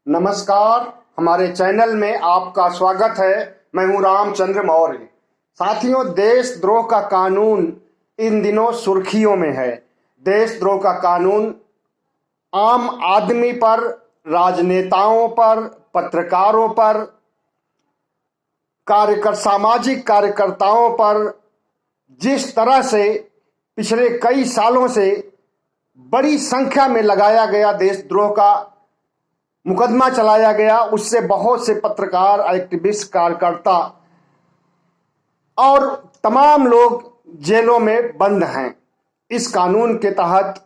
नमस्कार, हमारे चैनल में आपका स्वागत है। मैं हूं रामचंद्र मौर्य। साथियों, देशद्रोह का कानून इन दिनों सुर्खियों में है। देशद्रोह का कानून आम आदमी पर, राजनेताओं पर, पत्रकारों पर, सामाजिक कार्यकर्ताओं पर जिस तरह से पिछले कई सालों से बड़ी संख्या में लगाया गया देशद्रोह का मुकदमा चलाया गया, उससे बहुत से पत्रकार, एक्टिविस्ट, कार्यकर्ता और तमाम लोग जेलों में बंद हैं। इस कानून के तहत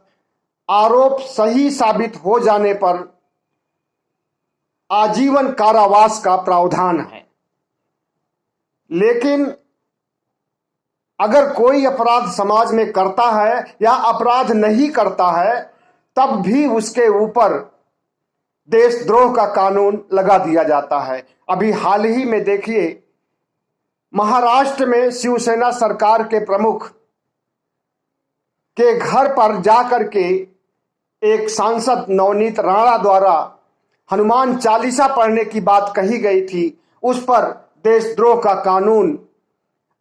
आरोप सही साबित हो जाने पर आजीवन कारावास का प्रावधान है। लेकिन अगर कोई अपराध समाज में करता है या अपराध नहीं करता है, तब भी उसके ऊपर देशद्रोह का कानून लगा दिया जाता है। अभी हाल ही में देखिए, महाराष्ट्र में शिवसेना सरकार के प्रमुख के घर पर जाकर के एक सांसद नवनीत राणा द्वारा हनुमान चालीसा पढ़ने की बात कही गई थी। उस पर देशद्रोह का कानून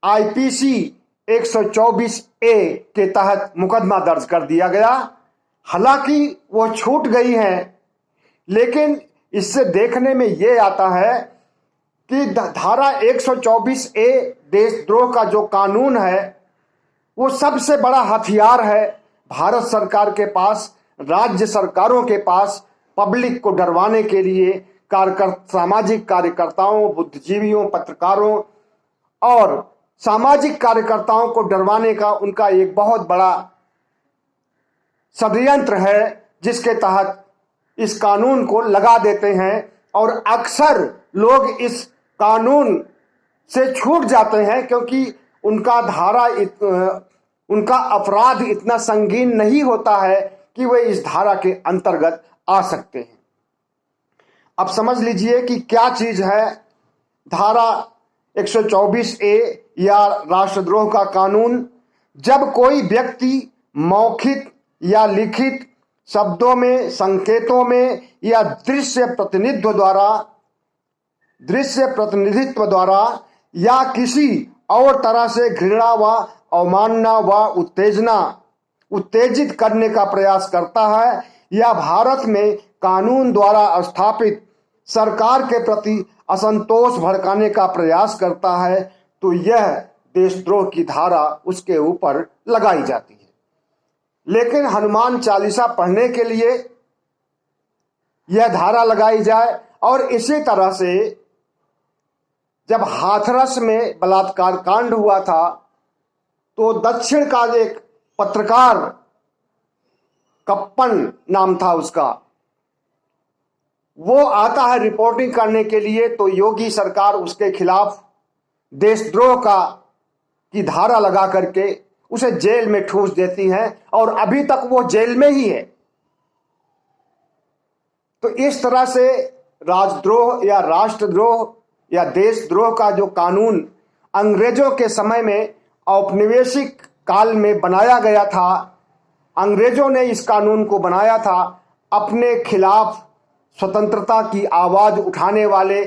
आईपीसी 124A के तहत मुकदमा दर्ज कर दिया गया। हालांकि वो छूट गई है, लेकिन इससे देखने में ये आता है कि धारा 124A देशद्रोह का जो कानून है वो सबसे बड़ा हथियार है भारत सरकार के पास, राज्य सरकारों के पास, पब्लिक को डरवाने के लिए, सामाजिक कार्यकर्ताओं, बुद्धिजीवियों, पत्रकारों और सामाजिक कार्यकर्ताओं को डरवाने का उनका एक बहुत बड़ा षड्यंत्र है, जिसके तहत इस कानून को लगा देते हैं। और अक्सर लोग इस कानून से छूट जाते हैं क्योंकि उनका अपराध इतना संगीन नहीं होता है कि वे इस धारा के अंतर्गत आ सकते हैं। अब समझ लीजिए कि क्या चीज है धारा 124A या राष्ट्रद्रोह का कानून। जब कोई व्यक्ति मौखिक या लिखित शब्दों में, संकेतों में या दृश्य प्रतिनिधित्व द्वारा या किसी और तरह से घृणा व अवमानना व उत्तेजित करने का प्रयास करता है या भारत में कानून द्वारा स्थापित सरकार के प्रति असंतोष भड़काने का प्रयास करता है, तो यह देशद्रोह की धारा उसके ऊपर लगाई जाती है। लेकिन हनुमान चालीसा पढ़ने के लिए यह धारा लगाई जाए। और इसी तरह से जब हाथरस में बलात्कार कांड हुआ था, तो दक्षिण का एक पत्रकार, कप्पन नाम था उसका, वो आता है रिपोर्टिंग करने के लिए, तो योगी सरकार उसके खिलाफ देशद्रोह की धारा लगा करके उसे जेल में ठूस देती है और अभी तक वो जेल में ही है। तो इस तरह से राजद्रोह या राष्ट्रद्रोह या देशद्रोह का जो कानून अंग्रेजों के समय में औपनिवेशिक काल में बनाया गया था, अंग्रेजों ने इस कानून को बनाया था अपने खिलाफ स्वतंत्रता की आवाज उठाने वाले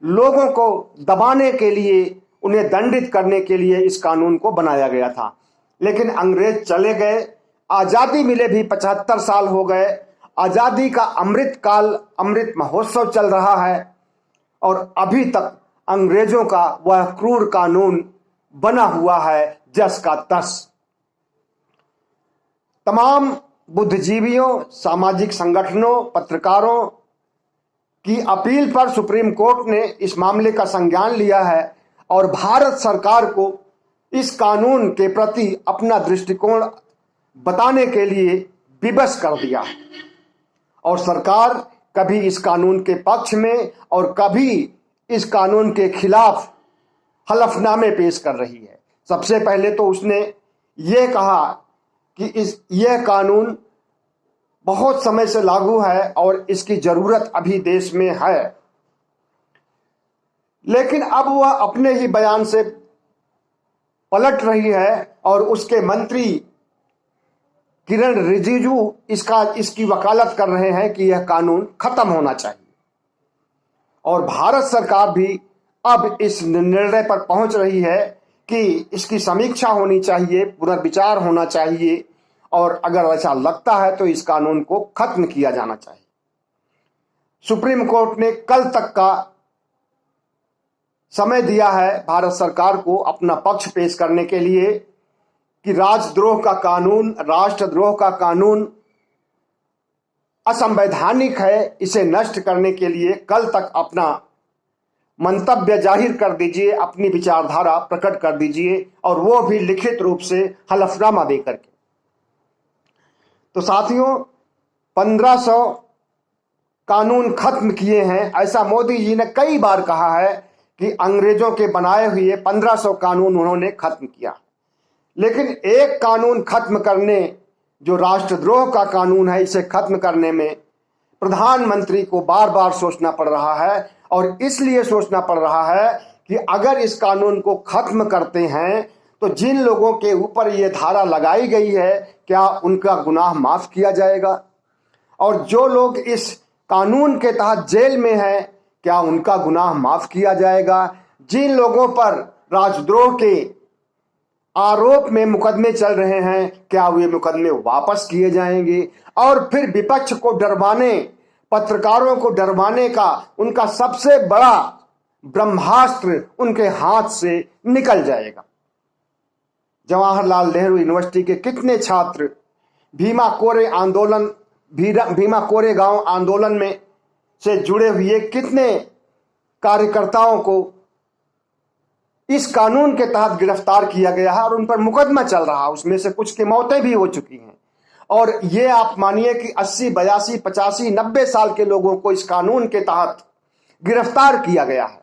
लोगों को दबाने के लिए, उन्हें दंडित करने के लिए इस कानून को बनाया गया था। लेकिन अंग्रेज चले गए, आजादी मिले भी 75 साल हो गए, आजादी का अमृत महोत्सव चल रहा है और अभी तक अंग्रेजों का वह क्रूर कानून बना हुआ है जस का तस। तमाम बुद्धिजीवियों, सामाजिक संगठनों, पत्रकारों की अपील पर सुप्रीम कोर्ट ने इस मामले का संज्ञान लिया है और भारत सरकार को इस कानून के प्रति अपना दृष्टिकोण बताने के लिए विवश कर दिया। और सरकार कभी इस कानून के पक्ष में और कभी इस कानून के खिलाफ हलफनामे पेश कर रही है। सबसे पहले तो उसने ये कहा कि यह कानून बहुत समय से लागू है और इसकी जरूरत अभी देश में है। लेकिन अब वह अपने ही बयान से पलट रही है और उसके मंत्री किरण रिजिजू इसकी वकालत कर रहे हैं कि यह कानून खत्म होना चाहिए। और भारत सरकार भी अब इस निर्णय पर पहुंच रही है कि इसकी समीक्षा होनी चाहिए, पुनर्विचार होना चाहिए, और अगर ऐसा लगता है तो इस कानून को खत्म किया जाना चाहिए। सुप्रीम कोर्ट ने कल तक का समय दिया है भारत सरकार को अपना पक्ष पेश करने के लिए कि राजद्रोह का कानून, राष्ट्रद्रोह का कानून असंवैधानिक है, इसे नष्ट करने के लिए कल तक अपना मंतव्य जाहिर कर दीजिए, अपनी विचारधारा प्रकट कर दीजिए, और वो भी लिखित रूप से हलफनामा देकर के। तो साथियों, 1500 कानून खत्म किए हैं, ऐसा मोदी जी ने कई बार कहा है कि अंग्रेजों के बनाए हुए 1500 कानून उन्होंने खत्म किया, लेकिन एक कानून खत्म करने, जो राष्ट्रद्रोह का कानून है, इसे खत्म करने में प्रधानमंत्री को बार बार सोचना पड़ रहा है। और इसलिए सोचना पड़ रहा है कि अगर इस कानून को खत्म करते हैं तो जिन लोगों के ऊपर ये धारा लगाई गई है, क्या उनका गुनाह माफ किया जाएगा? और जो लोग इस कानून के तहत जेल में हैं, क्या उनका गुनाह माफ किया जाएगा? जिन लोगों पर राजद्रोह के आरोप में मुकदमे चल रहे हैं, क्या वे मुकदमे वापस किए जाएंगे? और फिर विपक्ष को डरवाने, पत्रकारों को डरवाने का उनका सबसे बड़ा ब्रह्मास्त्र उनके हाथ से निकल जाएगा। जवाहरलाल नेहरू यूनिवर्सिटी के कितने छात्र भीमा कोरेगांव आंदोलन में से जुड़े हुए कितने कार्यकर्ताओं को इस कानून के तहत गिरफ्तार किया गया है और उन पर मुकदमा चल रहा है, उसमें से कुछ की मौतें भी हो चुकी हैं। और ये आप मानिए कि 80, 82, 85, 90 साल के लोगों को इस कानून के तहत गिरफ्तार किया गया है।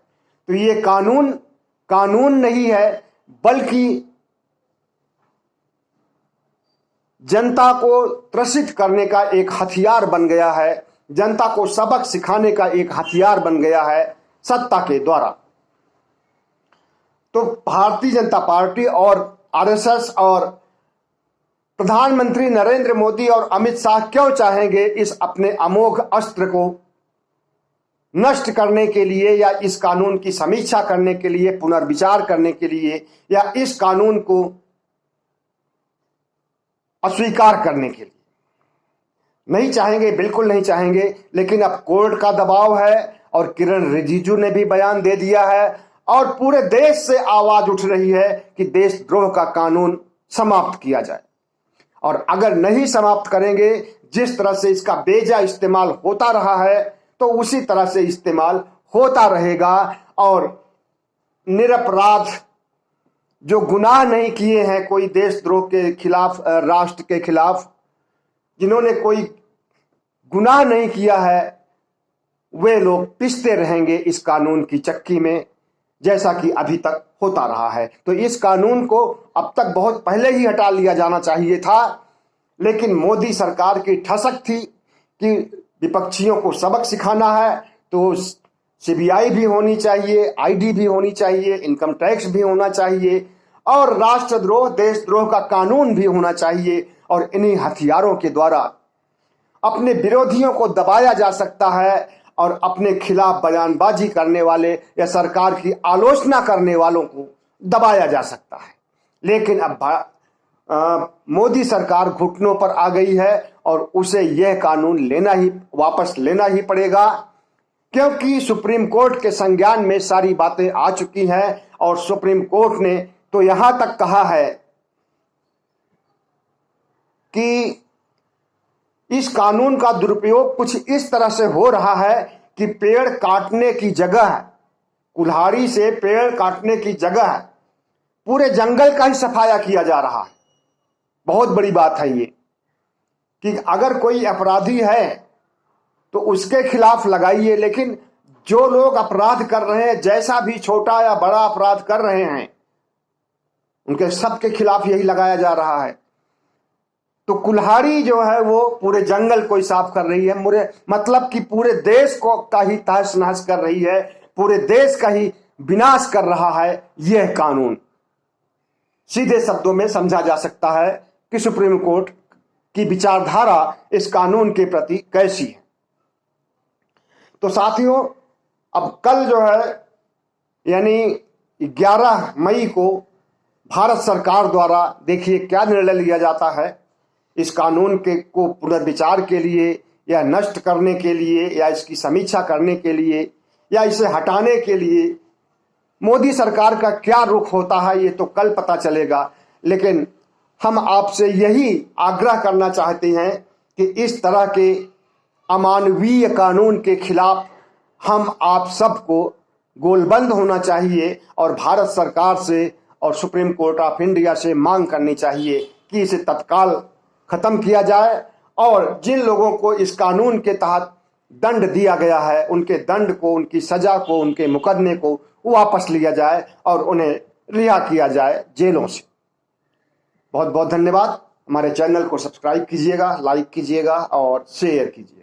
तो ये कानून नहीं है, बल्कि जनता को त्रसित करने का एक हथियार बन गया है, जनता को सबक सिखाने का एक हथियार बन गया है सत्ता के द्वारा। तो भारतीय जनता पार्टी और आरएसएस और प्रधानमंत्री नरेंद्र मोदी और अमित शाह क्यों चाहेंगे इस अपने अमोघ अस्त्र को नष्ट करने के लिए, या इस कानून की समीक्षा करने के लिए, पुनर्विचार करने के लिए, या इस कानून को अस्वीकार करने के लिए? नहीं चाहेंगे, बिल्कुल नहीं चाहेंगे। लेकिन अब कोर्ट का दबाव है और किरण रिजिजू ने भी बयान दे दिया है और पूरे देश से आवाज उठ रही है कि देशद्रोह का कानून समाप्त किया जाए। और अगर नहीं समाप्त करेंगे, जिस तरह से इसका बेजा इस्तेमाल होता रहा है, तो उसी तरह से इस्तेमाल होता रहेगा। और निरपराध, जो गुनाह नहीं किए हैं कोई देशद्रोह के खिलाफ, राष्ट्र के खिलाफ, जिन्होंने कोई गुनाह नहीं किया है, वे लोग पिसते रहेंगे इस कानून की चक्की में, जैसा कि अभी तक होता रहा है। तो इस कानून को अब तक बहुत पहले ही हटा लिया जाना चाहिए था, लेकिन मोदी सरकार की ठसक थी कि विपक्षियों को सबक सिखाना है तो सीबीआई भी होनी चाहिए, आईडी भी होनी चाहिए, इनकम टैक्स भी होना चाहिए, और राष्ट्रद्रोह, देशद्रोह का कानून भी होना चाहिए। और इन्हीं हथियारों के द्वारा अपने विरोधियों को दबाया जा सकता है और अपने खिलाफ बयानबाजी करने वाले या सरकार की आलोचना करने वालों को दबाया जा सकता है। लेकिन अब मोदी सरकार घुटनों पर आ गई है और उसे यह कानून वापस लेना ही पड़ेगा, क्योंकि सुप्रीम कोर्ट के संज्ञान में सारी बातें आ चुकी हैं। और सुप्रीम कोर्ट ने तो यहां तक कहा है कि इस कानून का दुरुपयोग कुछ इस तरह से हो रहा है कि पेड़ काटने की जगह, कुल्हाड़ी से पेड़ काटने की जगह पूरे जंगल का ही सफाया किया जा रहा है। बहुत बड़ी बात है ये कि अगर कोई अपराधी है तो उसके खिलाफ लगाइए, लेकिन जो लोग अपराध कर रहे हैं, जैसा भी छोटा या बड़ा अपराध कर रहे हैं, उनके सबके खिलाफ यही लगाया जा रहा है। तो कुल्हाड़ी जो है वो पूरे जंगल को ही साफ कर रही है, मतलब कि पूरे देश को का ही तहस नहस कर रही है, पूरे देश का ही विनाश कर रहा है यह कानून। सीधे शब्दों में समझा जा सकता है कि सुप्रीम कोर्ट की विचारधारा इस कानून के प्रति कैसी है। तो साथियों, अब कल जो है यानी 11 मई को भारत सरकार द्वारा देखिए क्या निर्णय लिया जाता है इस कानून के को पुनर्विचार के लिए या नष्ट करने के लिए या इसकी समीक्षा करने के लिए या इसे हटाने के लिए मोदी सरकार का क्या रुख होता है ये तो कल पता चलेगा। लेकिन हम आपसे यही आग्रह करना चाहते हैं कि इस तरह के अमानवीय कानून के खिलाफ हम आप सबको गोलबंद होना चाहिए और भारत सरकार से और सुप्रीम कोर्ट ऑफ इंडिया से मांग करनी चाहिए कि इसे तत्काल खत्म किया जाए और जिन लोगों को इस कानून के तहत दंड दिया गया है उनके दंड को, उनकी सजा को, उनके मुकदमे को वापस लिया जाए और उन्हें रिहा किया जाए जेलों से। बहुत बहुत धन्यवाद। हमारे चैनल को सब्सक्राइब कीजिएगा, लाइक कीजिएगा और शेयर कीजिए।